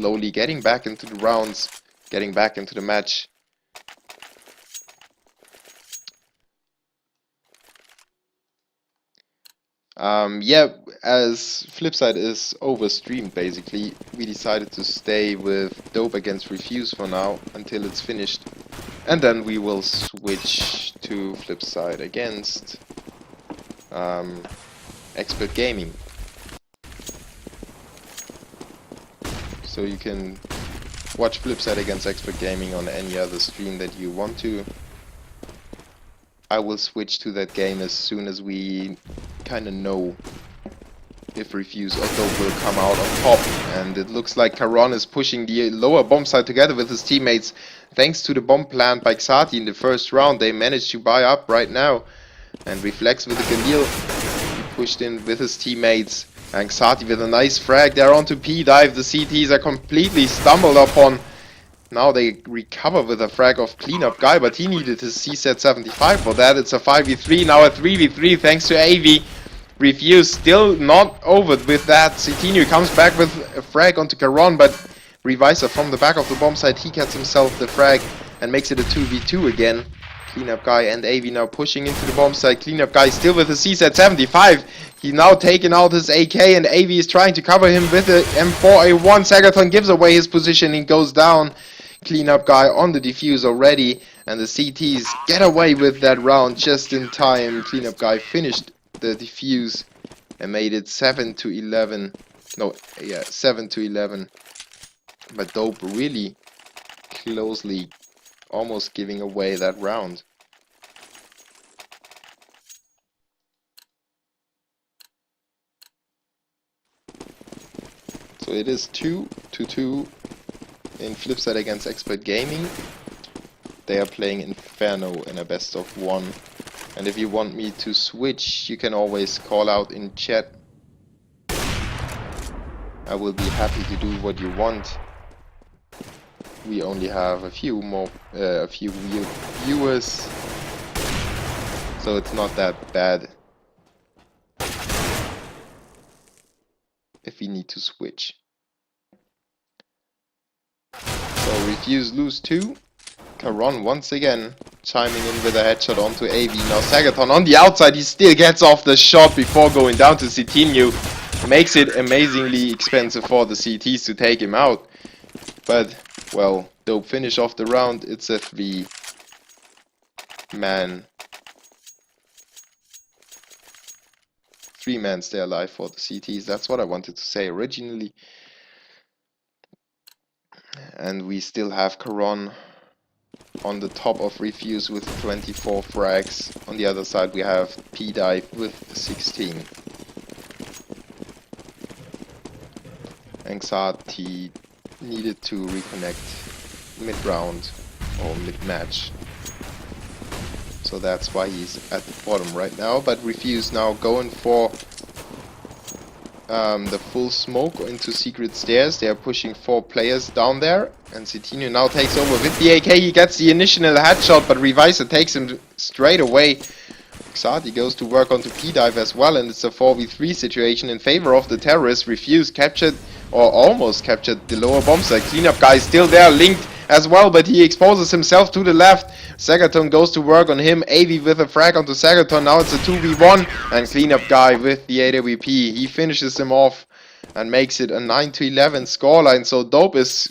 slowly getting back into the rounds, getting back into the match. Yeah, as Flipside is overstreamed basically, we decided to stay with Dope against Refuse for now until it's finished. And then we will switch to Flipside against Expert Gaming. So you can watch Flipside against Expert Gaming on any other stream that you want to. I will switch to that game as soon as we kind of know if Refuse or Dope will come out on top. And it looks like Caron is pushing the lower bomb side together with his teammates. Thanks to the bomb plant by Xati in the first round, they managed to buy up right now. And Reflex with the Galil, he pushed in with his teammates. And Xati with a nice frag there onto P-Dive. The CTs are completely stumbled upon. Now they recover with a frag of Cleanup Guy, but he needed his CSET 75 for that. It's a 5v3, now a 3v3 thanks to AV. Refuse still not over with that. Citinu comes back with a frag onto Caron, but Revisor from the back of the bomb side, he gets himself the frag and makes it a 2v2 again. Cleanup Guy and AV now pushing into the bomb side. Cleanup Guy still with a CSET 75. He's now taking out his AK and AV is trying to cover him with a M4A1. Sagathon gives away his position, he goes down. Cleanup Guy on the defuse already, and the CTs get away with that round just in time. Cleanup Guy finished the defuse and made it 7-11. No, yeah, 7-11. But Dope really closely almost giving away that round. So it is 2-2 in Flipside against Expert Gaming. They are playing Inferno in a best of 1. And if you want me to switch, you can always call out in chat. I will be happy to do what you want. We only have a few viewers, so it's not that bad if we need to switch. So Refuse lose 2. Caron once again chiming in with a headshot onto AV. Now Sagathon on the outside, he still gets off the shot before going down to Citinu. Makes it amazingly expensive for the CTs to take him out. But, well, Dope finish off the round. It's a 3-man stay alive for the CTs. That's what I wanted to say originally. And we still have Caron on the top of Refuse with 24 frags. On the other side we have P-Dive with 16. Anxiety needed to reconnect mid-round or mid-match. So that's why he's at the bottom right now. But Refuse now going for the full smoke into secret stairs. They are pushing 4 players down there, and Citinu now takes over with the AK. He gets the initial headshot, but Revisor takes him straight away. Xati goes to work onto P-Dive as well, and it's a 4v3 situation in favor of the terrorists. Refuse captured, or almost captured, the lower bomb site. Cleanup Guy still there, linked as well, but he exposes himself to the left. Sagathon goes to work on him. AV with a frag onto Sagathon. Now it's a 2v1, and Cleanup Guy with the AWP. He finishes him off and makes it a 9-11 scoreline. So Dope is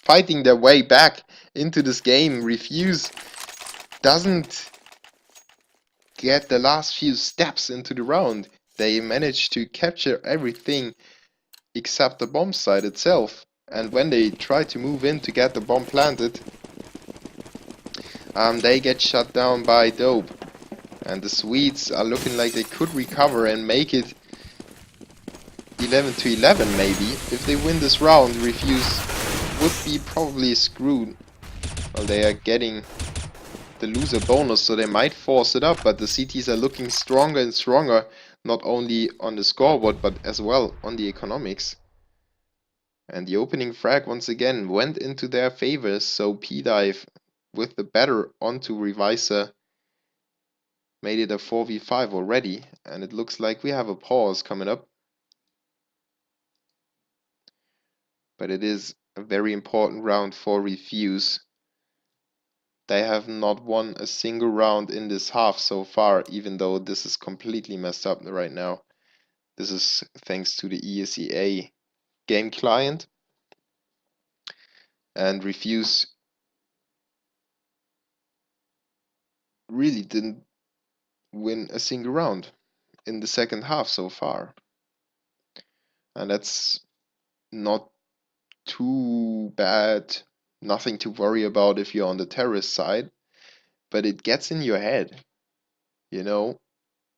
fighting their way back into this game. Refuse doesn't get the last few steps into the round. They managed to capture everything except the bomb site itself. And when they try to move in to get the bomb planted, they get shut down by Dope. And the Swedes are looking like they could recover and make it 11-11 maybe. If they win this round, Refuse would be probably screwed. Well, they are getting the loser bonus, so they might force it up, but the CTs are looking stronger and stronger, not only on the scoreboard, but as well on the economics. And the opening frag once again went into their favor, so P-Dive with the batter onto Revisor made it a 4v5 already, and it looks like we have a pause coming up. But it is a very important round for Refuse. They have not won a single round in this half so far, even though this is completely messed up right now. This is thanks to the ESEA game client. And Refuse really didn't win a single round in the second half so far. And that's not too bad, nothing to worry about if you're on the terrorist side, but it gets in your head, you know.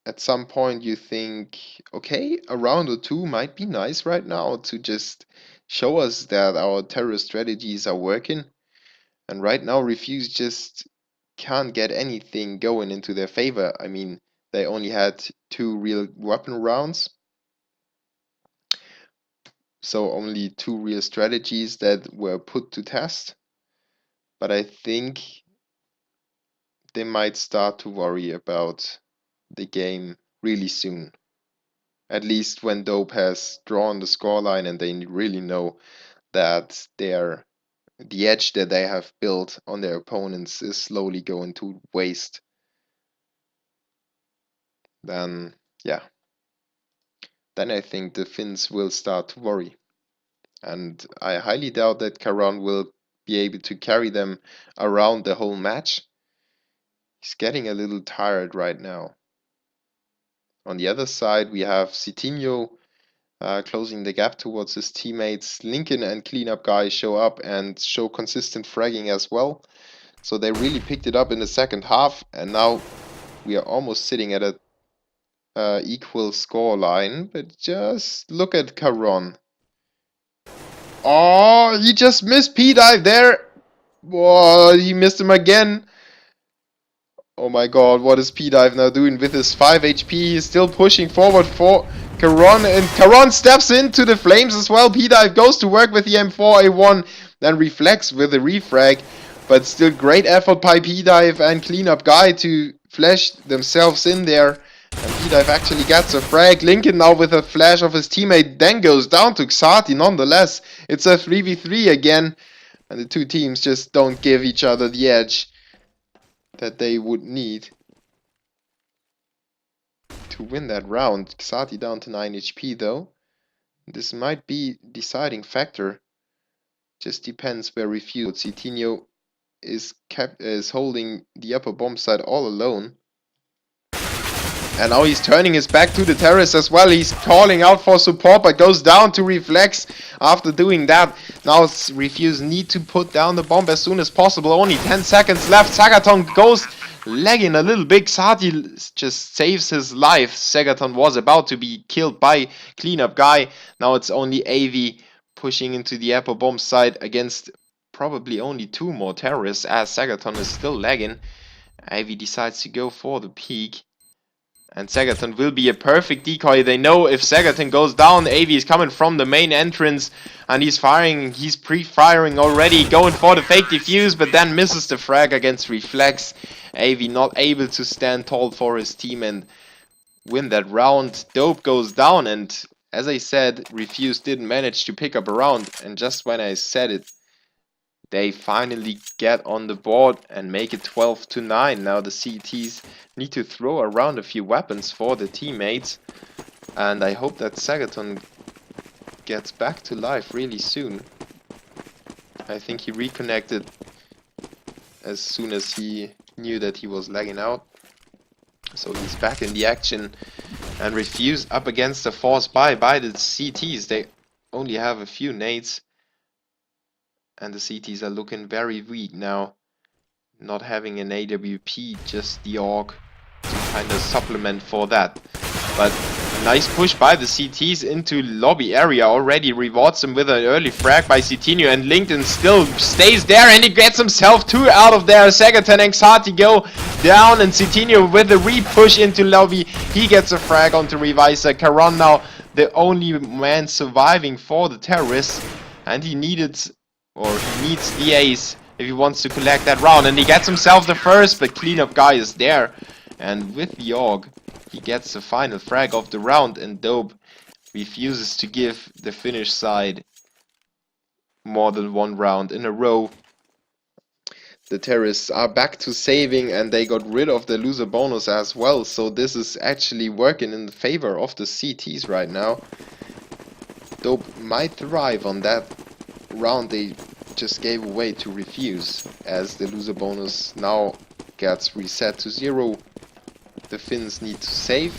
At some point you think, okay, a round or two might be nice right now to just show us that our terrorist strategies are working. And right now Refuse just can't get anything going into their favor. I mean, they only had 2 real weapon rounds, so only 2 real strategies that were put to test. But I think they might start to worry about the game really soon. At least when Dope has drawn the scoreline and they really know that the edge that they have built on their opponents is slowly going to waste. Then, yeah. Then I think the Finns will start to worry. And I highly doubt that Caron will be able to carry them around the whole match. He's getting a little tired right now. On the other side, we have Citinho closing the gap towards his teammates. Lincoln and Cleanup Guy show up and show consistent fragging as well. So they really picked it up in the second half, and now we are almost sitting at a equal score line. But just look at Caron. Oh, he just missed P-Dive there. Whoa, he missed him again. Oh my god, what is P-Dive now doing with his 5 HP? He's still pushing forward for Caron, and Caron steps into the flames as well. P-Dive goes to work with the M4A1, then reflects with the refrag, but still great effort by P-Dive and Cleanup Guy to flash themselves in there. And P-Dive actually gets a frag. Lincoln now with a flash of his teammate, then goes down to Xati nonetheless. It's a 3v3 again, and the two teams just don't give each other the edge that they would need to win that round. Xati down to 9 HP though. This might be deciding factor. Just depends where Refuse. Citinho is holding the upper bomb site all alone. And now he's turning his back to the terrace as well. He's calling out for support, but goes down to Reflex after doing that. Now Refuse need to put down the bomb as soon as possible. Only 10 seconds left. Sagaton goes lagging a little bit. Xati just saves his life. Sagaton was about to be killed by Cleanup Guy. Now it's only AV pushing into the upper bomb site against probably only 2 more terrorists, as Sagaton is still lagging. AV decides to go for the peak. And Sagaton will be a perfect decoy. They know if Sagaton goes down, AV is coming from the main entrance. And he's firing, he's pre-firing already, going for the fake defuse, but then misses the frag against Reflex. AV not able to stand tall for his team and win that round. Dope goes down, and as I said, Refuse didn't manage to pick up a round. And just when I said it, they finally get on the board and make it 12-9. Now the CTs need to throw around a few weapons for the teammates. And I hope that Sagaton gets back to life really soon. I think he reconnected as soon as he knew that he was lagging out. So he's back in the action. And Refuse up against the force by the CTs. They only have a few nades. And the CTs are looking very weak now. Not having an AWP, just the AUG to kind of supplement for that. But a nice push by the CTs into lobby area already rewards them with an early frag by Citinho, and LinkedIn still stays there and he gets himself 2 out of there. Sagaton and Xati go down, and Citinho with the re-push into lobby. He gets a frag onto Revisor. Caron now the only man surviving for the terrorists, and he needs the ace if he wants to collect that round, and he gets himself the first, but Cleanup Guy is there, and with the AUG he gets the final frag of the round, and Dope refuses to give the Finnish side more than one round in a row. The terrorists are back to saving, and they got rid of the loser bonus as well, so this is actually working in favor of the CTs right now. Dope might thrive on that round they just gave away to Refuse, as the loser bonus now gets reset to 0. The Finns need to save,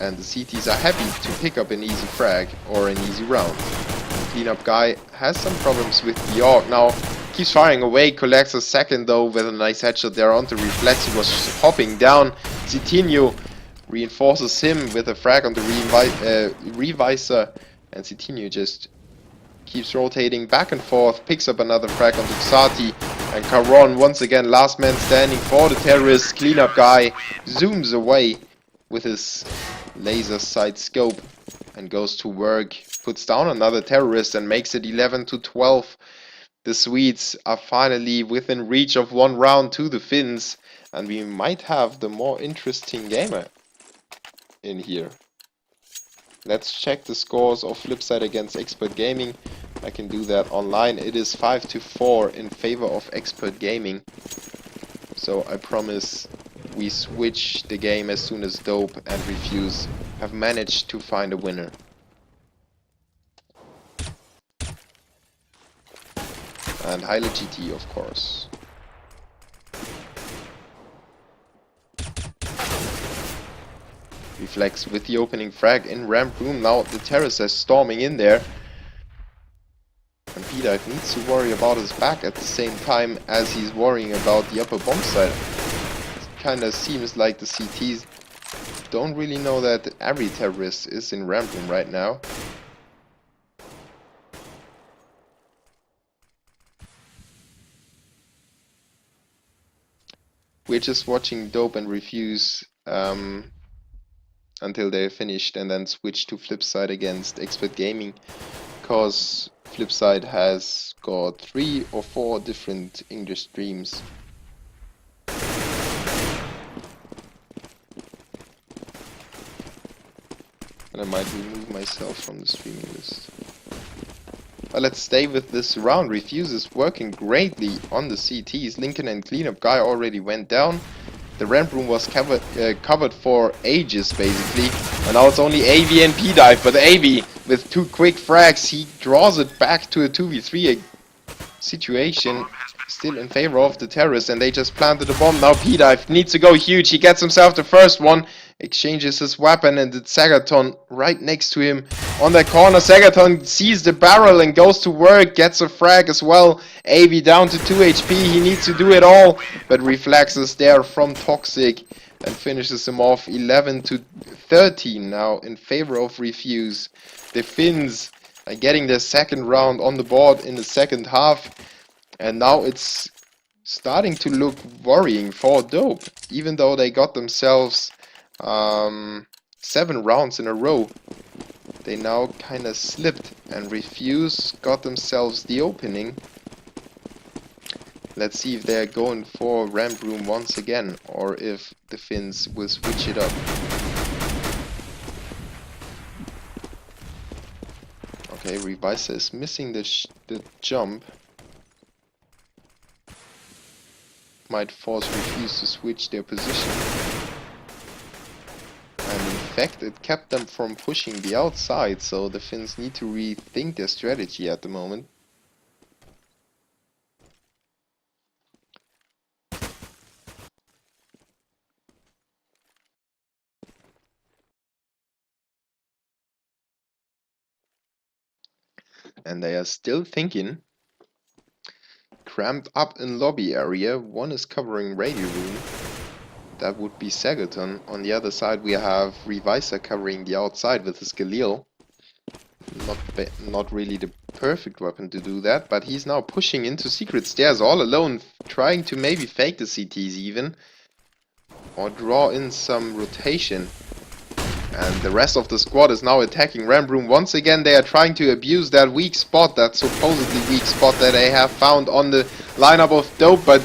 and the CTs are happy to pick up an easy frag or an easy round. Cleanup guy has some problems with the AUG now. Keeps firing away, collects a second though with a nice headshot there onto Reflex. He was hopping down. Citinho reinforces him with a frag on the Revisor, and Citinho just keeps rotating back and forth, picks up another frag onto Xati, and Caron once again last man standing for the terrorists. Cleanup guy zooms away with his laser sight scope and goes to work, puts down another terrorist and makes it 11-12. The Swedes are finally within reach of one round to the Finns, and we might have the more interesting gamer in here. Let's check the scores of Flipside against Expert Gaming. I can do that online. It is 5-4 in favor of Expert Gaming. So I promise we switch the game as soon as Dope and Refuse have managed to find a winner. And Hyla GT, of course. Reflex with the opening frag in ramp room. Now the terrorists are storming in there. And P-Dive needs to worry about his back at the same time as he's worrying about the upper bomb side. It kinda seems like the CTs don't really know that every terrorist is in ramp room right now. We're just watching Dope and Refuse until they're finished, and then switch to Flipside against Expert Gaming, because Flipside has got 3 or 4 different English streams. And I might remove myself from the streaming list. But let's stay with this round. Refuse is working greatly on the CTs. Lincoln and Cleanup guy already went down. The ramp room was covered for ages, basically. And now it's only AV and P-Dive. But AV, with 2 quick frags, he draws it back to a 2v3 situation. Still in favor of the terrorists, and they just planted a bomb. Now P-Dive needs to go huge. He gets himself the first one. Exchanges his weapon, and it's Sagaton right next to him on that corner. Sagaton sees the barrel and goes to work, gets a frag as well. AV down to 2 HP, he needs to do it all, but reflexes there from Toxic and finishes him off 11-13 now in favor of Refuse. The Finns are getting their second round on the board in the second half, and now it's starting to look worrying for Dope, even though they got themselves 7 rounds in a row. They now kinda slipped, and Refuse got themselves the opening. Let's see if they're going for ramp room once again, or if the Finns will switch it up. Okay, Revisor is missing the jump. Might force Refuse to switch their position. And in fact, it kept them from pushing the outside, so the Finns need to rethink their strategy at the moment. And they are still thinking. Cramped up in lobby area, one is covering radio room. That would be Sagaton. On the other side we have Revisor covering the outside with his Galil. Not really the perfect weapon to do that, but he's now pushing into secret stairs all alone, trying to maybe fake the CTs even, or draw in some rotation. And the rest of the squad is now attacking ramp room. Once again they are trying to abuse that weak spot, that supposedly weak spot that they have found on the lineup of Dope, but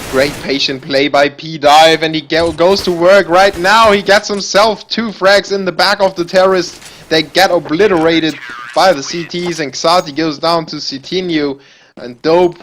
great patient play by P-Dive, and he goes to work right now. He gets himself 2 frags in the back of the terrorist. they get obliterated by the CTs, and Xati goes down to Citinho, and Dope